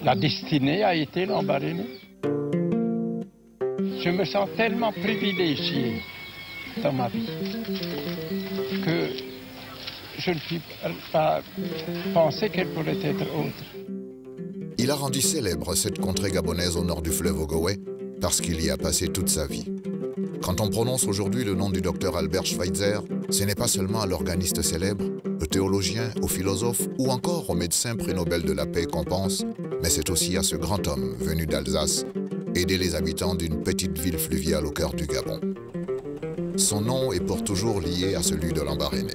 La destinée a été Lambaréné. Je me sens tellement privilégié dans ma vie que je ne puis pas penser qu'elle pourrait être autre. Il a rendu célèbre cette contrée gabonaise au nord du fleuve Ogooué parce qu'il y a passé toute sa vie. Quand on prononce aujourd'hui le nom du docteur Albert Schweitzer, ce n'est pas seulement à l'organiste célèbre, au théologien, au philosophe ou encore au médecin prix Nobel de la paix qu'on pense, mais c'est aussi à ce grand homme venu d'Alsace aider les habitants d'une petite ville fluviale au cœur du Gabon. Son nom est pour toujours lié à celui de Lambaréné.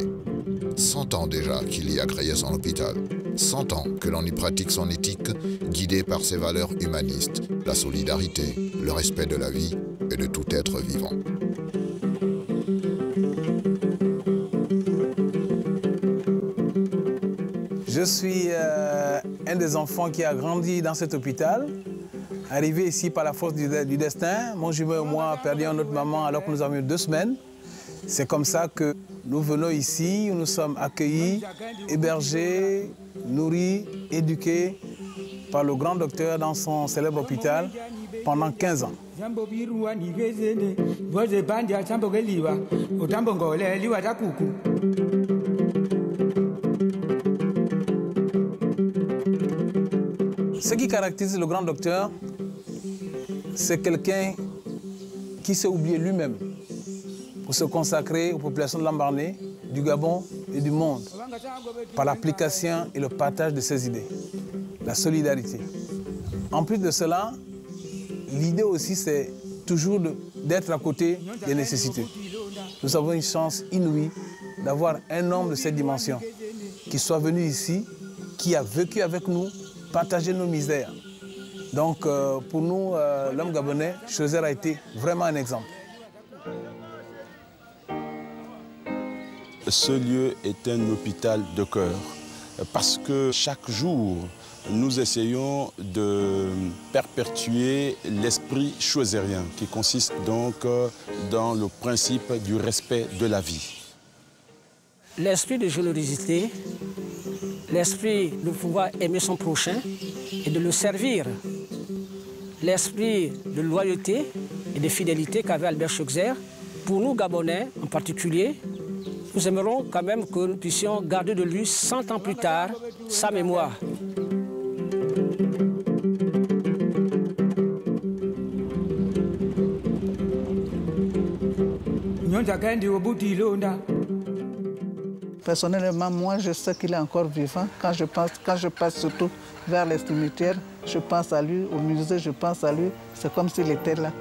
100 ans déjà qu'il y a créé son hôpital. 100 ans que l'on y pratique son éthique, guidée par ses valeurs humanistes, la solidarité, le respect de la vie et de tout être vivant. Je suis un des enfants qui a grandi dans cet hôpital. Arrivé ici par la force du destin, mon jumeau et moi avons perdu notre maman alors que nous avions 2 semaines. C'est comme ça que nous venons ici, où nous sommes accueillis, hébergés, nourris, éduqués par le grand docteur dans son célèbre hôpital pendant 15 ans. Ce qui caractérise le grand docteur, c'est quelqu'un qui s'est oublié lui-même pour se consacrer aux populations de Lambaréné, du Gabon et du monde, par l'application et le partage de ses idées, la solidarité. En plus de cela, l'idée aussi, c'est toujours d'être à côté des nécessités. Nous avons une chance inouïe d'avoir un homme de cette dimension qui soit venu ici, qui a vécu avec nous, partagé nos misères. Donc, pour nous, l'homme gabonais, Schweitzer a été vraiment un exemple. Ce lieu est un hôpital de cœur parce que chaque jour, nous essayons de perpétuer l'esprit schweizerien qui consiste donc dans le principe du respect de la vie. L'esprit de générosité, l'esprit de pouvoir aimer son prochain et de le servir, l'esprit de loyauté et de fidélité qu'avait Albert Schweitzer, pour nous Gabonais en particulier, nous aimerons quand même que nous puissions garder de lui 100 ans plus tard sa mémoire. Personnellement, moi, je sais qu'il est encore vivant. Quand je passe surtout vers les cimetières, je pense à lui, au musée, je pense à lui. C'est comme s'il était là.